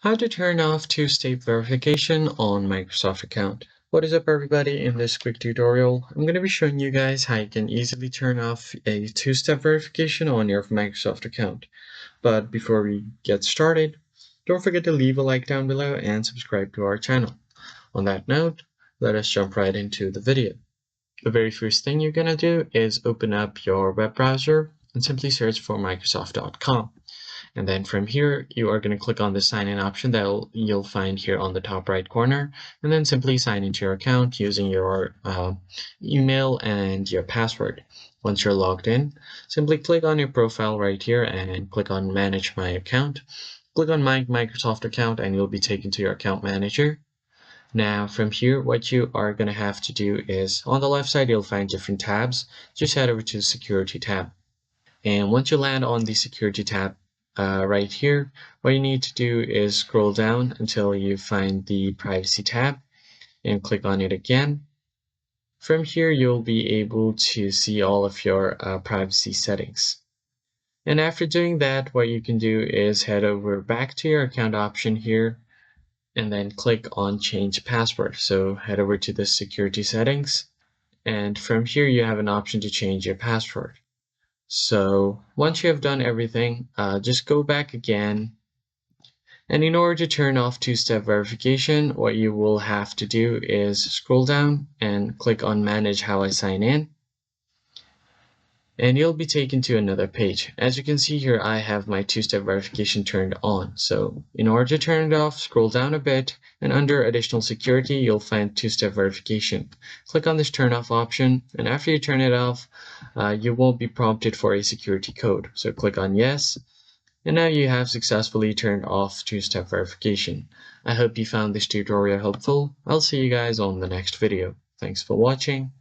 How to turn off two-step verification on Microsoft account. What is up everybody? In this quick tutorial, I'm going to be showing you guys how you can easily turn off a two-step verification on your Microsoft account. But before we get started, don't forget to leave a like down below and subscribe to our channel. On that note, let us jump right into the video. The very first thing you're going to do is open up your web browser and simply search for Microsoft.com. And then from here, you are going to click on the sign in option that you'll find here on the top right corner, and then simply sign into your account using your email and your password. Once you're logged in, simply click on your profile right here and click on manage my account. Click on my Microsoft account and you'll be taken to your account manager. Now from here, what you are going to have to do is on the left side, you'll find different tabs. Just head over to the security tab. And once you land on the security tab right here, what you need to do is scroll down until you find the privacy tab and click on it again. From here, you'll be able to see all of your privacy settings. And after doing that, what you can do is head over back to your account option here and then click on change password. So head over to the security settings, and from here you have an option to change your password. So once you have done everything, just go back again. And in order to turn off two-step verification, what you will have to do is scroll down and click on Manage How I Sign In. And you'll be taken to another page. As you can see here, I have my two-step verification turned on. So in order to turn it off, scroll down a bit, and under Additional Security, you'll find two-step verification. Click on this turn off option, and after you turn it off, you won't be prompted for a security code. So click on Yes, and now you have successfully turned off two-step verification. I hope you found this tutorial helpful. I'll see you guys on the next video. Thanks for watching.